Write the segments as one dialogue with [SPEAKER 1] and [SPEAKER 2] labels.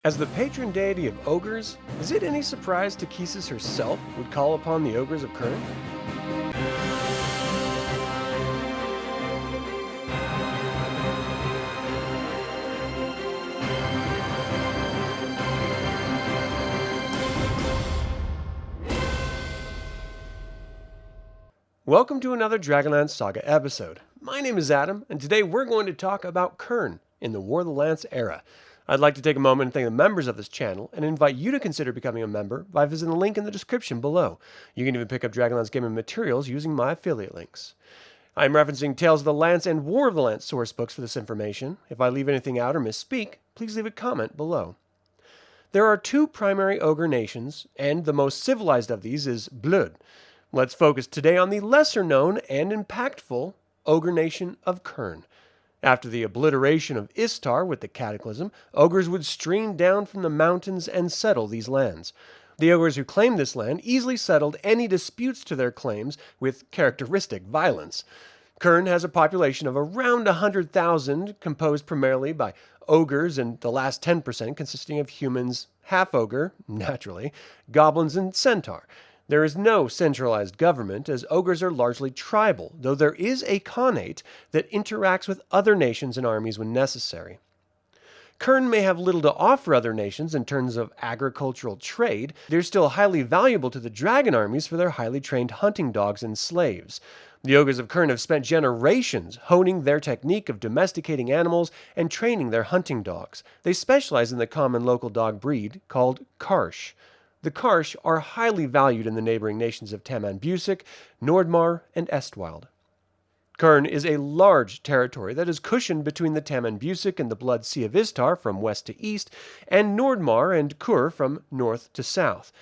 [SPEAKER 1] As the patron deity of ogres, is it any surprise Takhisis herself would call upon the ogres of Kern? Welcome to another DragonLance Saga episode. My name is Adam, and today we're going to talk about Kern in the War of the Lance era. I'd like to take a moment and thank the members of this channel and invite you to consider becoming a member by visiting the link in the description below. You can even pick up Dragonlance gaming materials using my affiliate links. I'm referencing Tales of the Lance and War of the Lance source books for this information. If I leave anything out or misspeak, please leave a comment below. There are two primary ogre nations, and the most civilized of these is Blode. Let's focus today on the lesser known and impactful ogre nation of Kern. After the obliteration of Istar with the Cataclysm, ogres would stream down from the mountains and settle these lands. The ogres who claimed this land easily settled any disputes to their claims with characteristic violence. Kern has a population of around 100,000, composed primarily by ogres and the last 10% consisting of humans, half-ogre, naturally, goblins, and centaur. There is no centralized government, as ogres are largely tribal, though there is a Khanate that interacts with other nations and armies when necessary. Kern may have little to offer other nations in terms of agricultural trade. They're still highly valuable to the dragon armies for their highly trained hunting dogs and slaves. The ogres of Kern have spent generations honing their technique of domesticating animals and training their hunting dogs. They specialize in the common local dog breed called Karsh. The Karsh are highly valued in the neighboring nations of Taman-Busic, Nordmar, and Estwild. Kern is a large territory that is cushioned between the Taman-Busic and the Blood Sea of Istar from west to east, and Nordmar and Kur from north to south.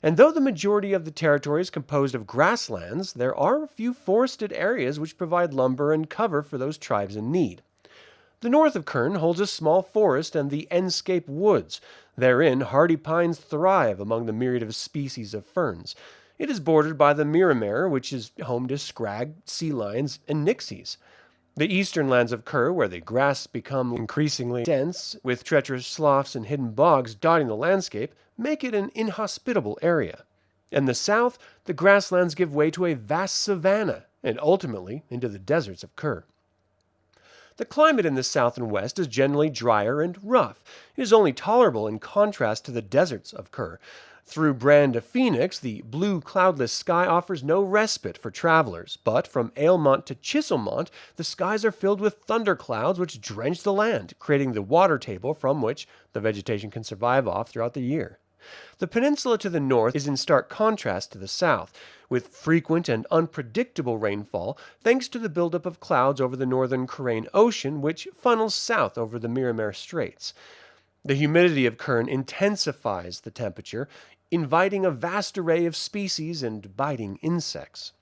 [SPEAKER 1] And though the majority of the territory is composed of grasslands, there are a few forested areas which provide lumber and cover for those tribes in need. The north of Kern holds a small forest and the Enscape Woods. Therein, hardy pines thrive among the myriad of species of ferns. It is bordered by the Miramare, which is home to scrag, sea lions, and nixies. The eastern lands of Kern, where the grass become increasingly dense, with treacherous sloughs and hidden bogs dotting the landscape, make it an inhospitable area. In the south, the grasslands give way to a vast savanna, and ultimately into the deserts of Kern. The climate in the south and west is generally drier and rough. It is only tolerable in contrast to the deserts of Kern. Through Brand to Phoenix, the blue cloudless sky offers no respite for travelers, but from Ailmont to Chiselmont, the skies are filled with thunderclouds which drench the land, creating the water table from which the vegetation can survive off throughout the year. The peninsula to the north is in stark contrast to the south, with frequent and unpredictable rainfall thanks to the buildup of clouds over the northern Karain Ocean, which funnels south over the Miramare Straits. The humidity of Kern intensifies the temperature, inviting a vast array of species and biting insects.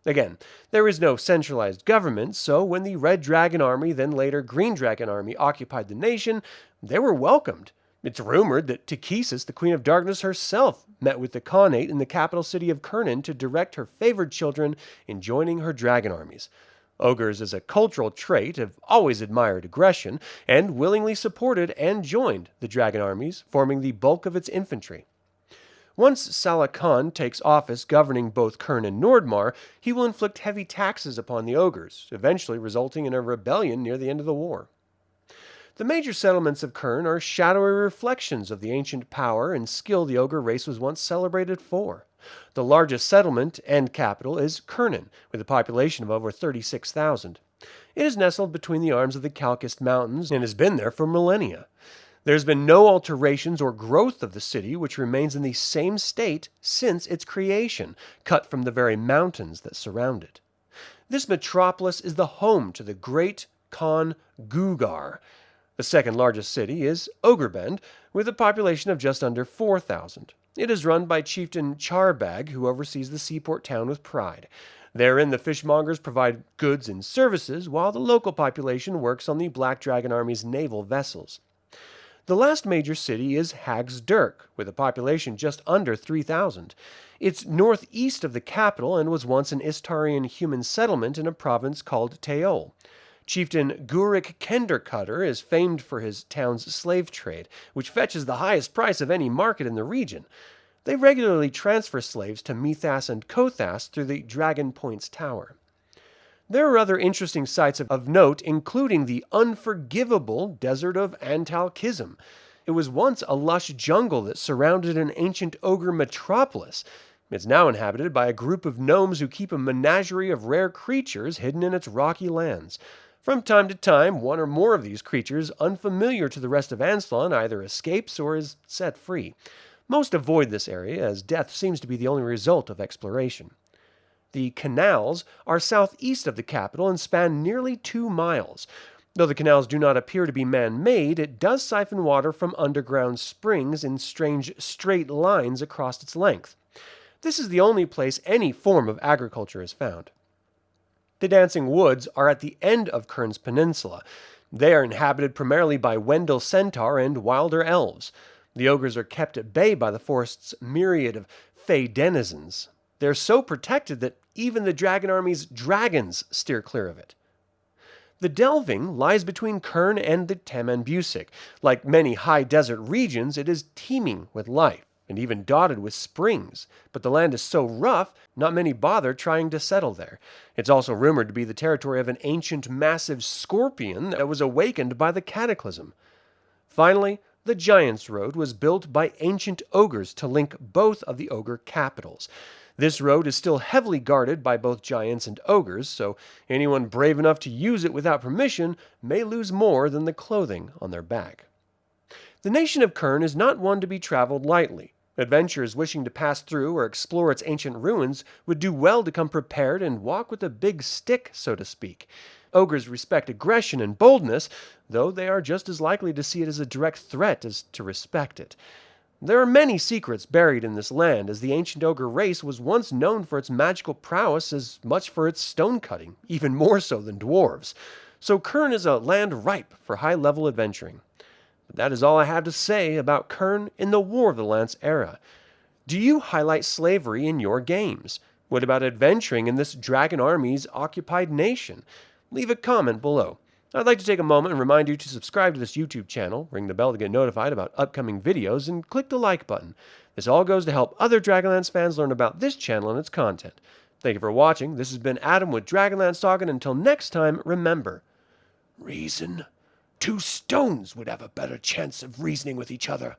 [SPEAKER 1] Again, there is no centralized government, so when the Red Dragon Army, then later Green Dragon Army, occupied the nation, they were welcomed. It's rumored that Takhisis, the Queen of Darkness herself, met with the Khanate in the capital city of Kernan to direct her favored children in joining her dragon armies. Ogres, as a cultural trait, have always admired aggression, and willingly supported and joined the dragon armies, forming the bulk of its infantry. Once Salah Khan takes office governing both Kern and Nordmar, he will inflict heavy taxes upon the ogres, eventually resulting in a rebellion near the end of the war. The major settlements of Kern are shadowy reflections of the ancient power and skill the ogre race was once celebrated for. The largest settlement and capital is Kernan, with a population of over 36,000. It is nestled between the arms of the Calcist Mountains and has been there for millennia. There has been no alterations or growth of the city, which remains in the same state since its creation, cut from the very mountains that surround it. This metropolis is the home to the great Khan Gugar. The second largest city is Ogrebend, with a population of just under 4,000. It is run by Chieftain Charbag, who oversees the seaport town with pride. Therein, the fishmongers provide goods and services, while the local population works on the Black Dragon Army's naval vessels. The last major city is Hagdyr, with a population just under 3,000. It's northeast of the capital and was once an Istarian human settlement in a province called Teol. Chieftain Gurik Kendercutter is famed for his town's slave trade, which fetches the highest price of any market in the region. They regularly transfer slaves to Mithas and Kothas through the Dragon Point's tower. There are other interesting sites of note, including the unforgivable desert of Antalchism. It was once a lush jungle that surrounded an ancient ogre metropolis. It's now inhabited by a group of gnomes who keep a menagerie of rare creatures hidden in its rocky lands. From time to time, one or more of these creatures, unfamiliar to the rest of Anslon, either escapes or is set free. Most avoid this area, as death seems to be the only result of exploration. The Canals are southeast of the capital and span nearly 2 miles. Though the canals do not appear to be man-made, it does siphon water from underground springs in strange straight lines across its length. This is the only place any form of agriculture is found. The Dancing Woods are at the end of Kern's peninsula. They are inhabited primarily by Wendel centaur and wilder elves. The ogres are kept at bay by the forest's myriad of fey denizens. They're so protected that even the Dragonarmy's dragons steer clear of it. The Delving lies between Kern and the Tamanbusic. Like many high desert regions, it is teeming with life, and even dotted with springs, but the land is so rough, not many bother trying to settle there. It's also rumored to be the territory of an ancient massive scorpion that was awakened by the Cataclysm. Finally, the Giants Road was built by ancient ogres to link both of the ogre capitals. This road is still heavily guarded by both giants and ogres, so anyone brave enough to use it without permission may lose more than the clothing on their back. The nation of Kern is not one to be traveled lightly. Adventurers wishing to pass through or explore its ancient ruins would do well to come prepared and walk with a big stick, so to speak. Ogres respect aggression and boldness, though they are just as likely to see it as a direct threat as to respect it. There are many secrets buried in this land, as the ancient ogre race was once known for its magical prowess as much for its stone cutting, even more so than dwarves. So Kern is a land ripe for high-level adventuring. But that is all I have to say about Kern in the War of the Lance era. Do you highlight slavery in your games? What about adventuring in this Dragon Army's occupied nation? Leave a comment below. I'd like to take a moment and remind you to subscribe to this YouTube channel, ring the bell to get notified about upcoming videos, and click the like button. This all goes to help other Dragonlance fans learn about this channel and its content. Thank you for watching. This has been Adam with DragonLance Saga, and until next time, remember, reason. 2 stones would have a better chance of reasoning with each other.